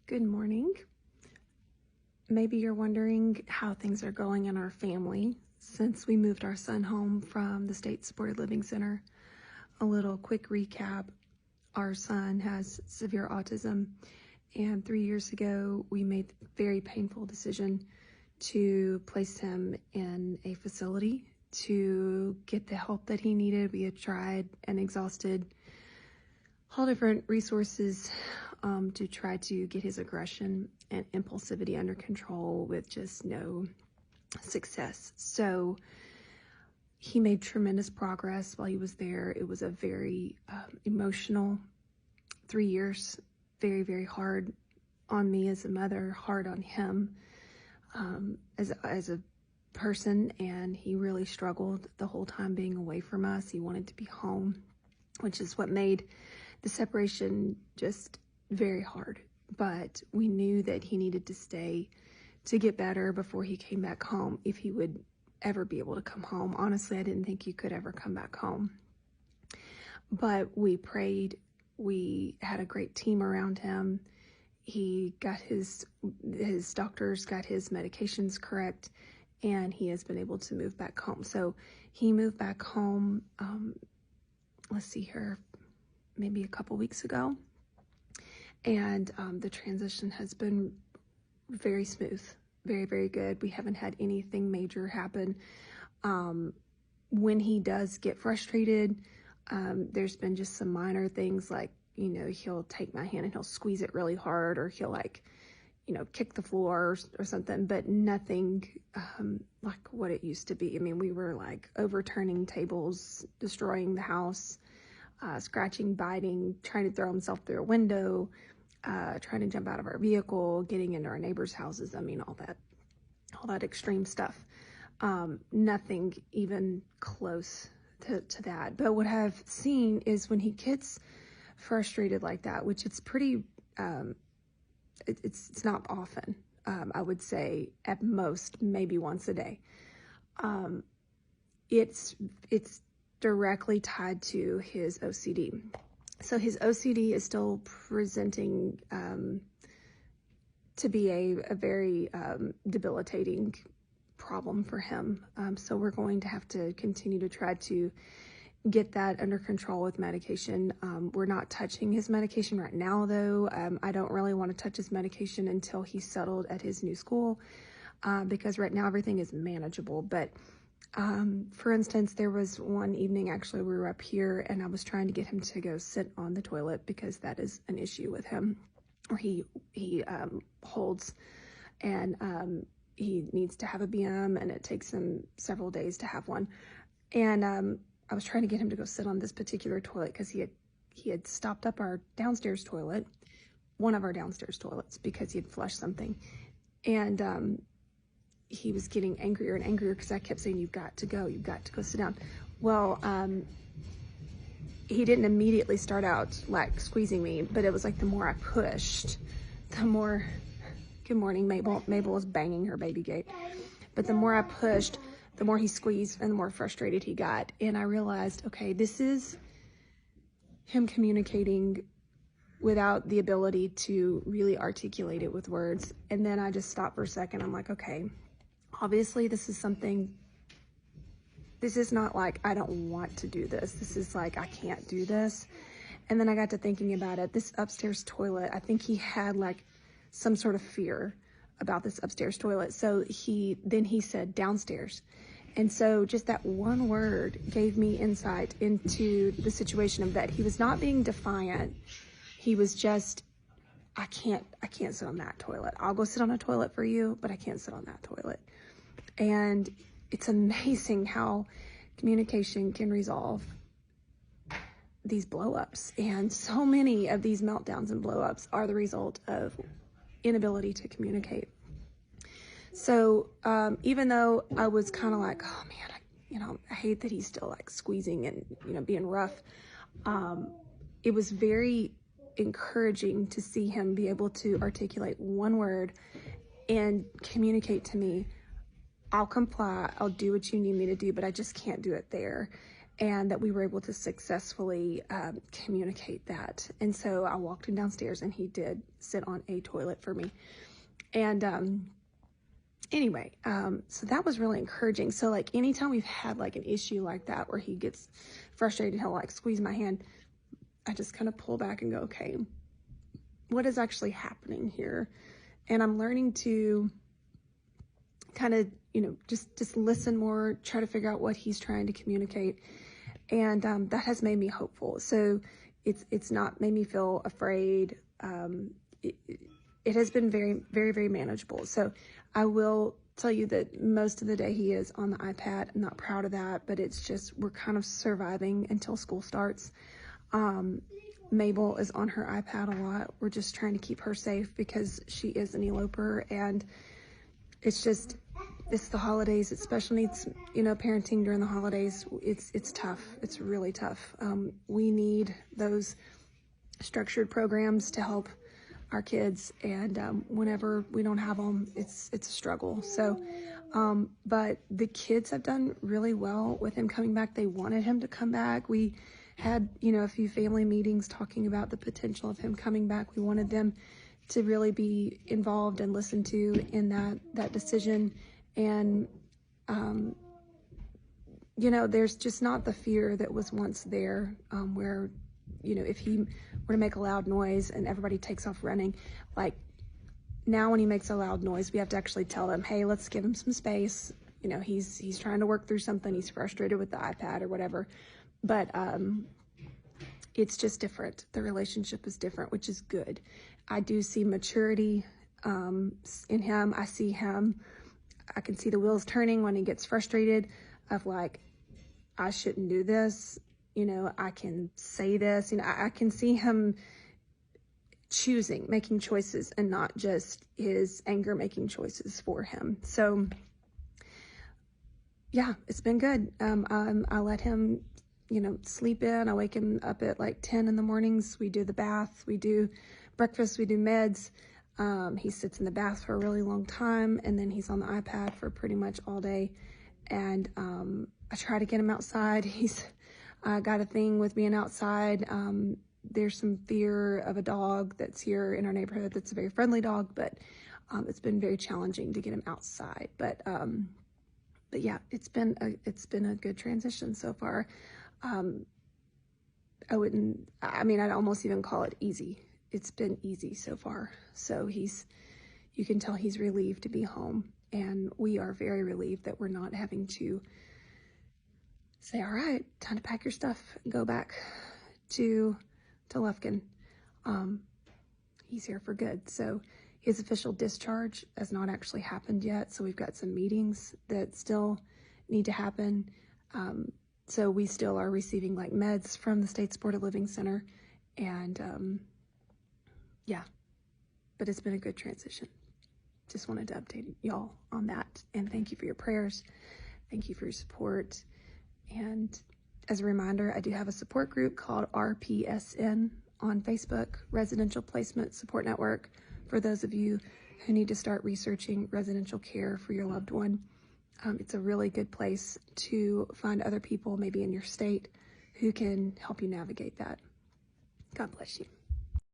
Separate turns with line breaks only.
Good morning. Maybe you're wondering how things are going in our family since we moved our son home from the State Supported Living Center. A little quick recap. Our son has severe autism, and 3 years ago we made the very painful decision to place him in a facility to get the help that he needed. We had tried and exhausted all different resources to try to get his aggression and impulsivity under control with just no success. So he made tremendous progress while he was there. It was a very emotional 3 years, very, very hard on me as a mother, hard on him as a person, and he really struggled the whole time being away from us. He wanted to be home, which is what made the separation just very hard. But we knew that he needed to stay to get better before he came back home, if he would ever be able to come home. Honestly, I didn't think he could ever come back home. But we prayed. We had a great team around him. He got his doctors got his medications correct, and he has been able to move back home. So he moved back home, let's see here, maybe a couple weeks ago. And the transition has been very smooth, very, very good. We haven't had anything major happen. When he does get frustrated, there's been just some minor things like, he'll take my hand and he'll squeeze it really hard, or he'll kick the floor or something, but nothing like what it used to be. I mean, we were like overturning tables, destroying the house, scratching, biting, trying to throw himself through a window, trying to jump out of our vehicle, getting into our neighbors' houses. I mean, all that extreme stuff. Nothing even close to that. But what I've seen is when he gets frustrated like that, which it's pretty, it's not often. I would say at most maybe once a day. It's directly tied to his OCD. So his OCD is still presenting to be a very debilitating problem for him. So we're going to have to continue to try to get that under control with medication. We're not touching his medication right now, though. I don't really want to touch his medication until he's settled at his new school, because right now everything is manageable. But for instance, there was one evening, actually, we were up here and I was trying to get him to go sit on the toilet because that is an issue with him, or he holds, and he needs to have a BM, and it takes him several days to have one. And I was trying to get him to go sit on this particular toilet because he had stopped up our downstairs toilet, one of our downstairs toilets, because he had flushed something. And he was getting angrier and angrier because I kept saying, you've got to go sit down. Well, he didn't immediately start out like squeezing me, but it was like the more I pushed, the more, good morning, Mabel. Mabel was banging her baby gate. But the more I pushed, the more he squeezed and the more frustrated he got. And I realized, okay, this is him communicating without the ability to really articulate it with words. And then I just stopped for a second. I'm like, okay, obviously this is not like I don't want to do this. This is like, I can't do this. And then I got to thinking about it. This upstairs toilet, I think he had like some sort of fear about this upstairs toilet. So he said downstairs. And so just that one word gave me insight into the situation of that. He was not being defiant. He was just, I can't sit on that toilet. I'll go sit on a toilet for you, but I can't sit on that toilet. And it's amazing how communication can resolve these blow-ups. And so many of these meltdowns and blow-ups are the result of inability to communicate. So even though I was kind of like, oh man, I hate that he's still like squeezing and, being rough, it was very encouraging to see him be able to articulate one word and communicate to me, I'll comply, I'll do what you need me to do, but I just can't do it there. and that we were able to successfully communicate that. And so I walked him downstairs, and he did sit on a toilet for me. And anyway, so that was really encouraging. So like anytime we've had like an issue like that where he gets frustrated, he'll like squeeze my hand, I just kind of pull back and go, okay, what is actually happening here? And I'm learning to kind of, just listen more, try to figure out what he's trying to communicate. And that has made me hopeful. So it's not made me feel afraid. It has been very, very, very manageable. So I will tell you that most of the day he is on the iPad. I'm not proud of that, but it's just, we're kind of surviving until school starts. Mabel is on her iPad a lot. We're just trying to keep her safe because she is an eloper, and it's the holidays. It's special needs, parenting during the holidays. It's tough. It's really tough. We need those structured programs to help our kids, and whenever we don't have them, it's a struggle. So, but the kids have done really well with him coming back. They wanted him to come back. We had, a few family meetings talking about the potential of him coming back. We wanted them to really be involved and listened to in that decision. And, there's just not the fear that was once there, where, if he were to make a loud noise and everybody takes off running, like now when he makes a loud noise, we have to actually tell them, hey, let's give him some space. He's trying to work through something. He's frustrated with the iPad or whatever. But it's just different. The relationship is different, which is good. I do see maturity in him. I can see the wheels turning when he gets frustrated of like, I shouldn't do this. I can say this. I can see him making choices, and not just his anger making choices for him. So yeah, it's been good. I let him sleep in. I wake him up at like 10 in the mornings. We do the bath, we do breakfast, we do meds. He sits in the bath for a really long time, and then he's on the iPad for pretty much all day. And I try to get him outside. He's got a thing with being outside. There's some fear of a dog that's here in our neighborhood that's a very friendly dog, but it's been very challenging to get him outside. But yeah, it's been a good transition so far. I'd almost even call it easy. It's been easy so far. So you can tell he's relieved to be home, and we are very relieved that we're not having to say, all right, time to pack your stuff and go back to Lufkin. He's here for good. So his official discharge has not actually happened yet. So we've got some meetings that still need to happen. So we still are receiving like meds from the State Supported Living Center, and yeah, but it's been a good transition. Just wanted to update y'all on that, and thank you for your prayers. Thank you for your support. And as a reminder, I do have a support group called RPSN on Facebook, Residential Placement Support Network, for those of you who need to start researching residential care for your loved one. It's a really good place to find other people, maybe in your state, who can help you navigate that. God bless you.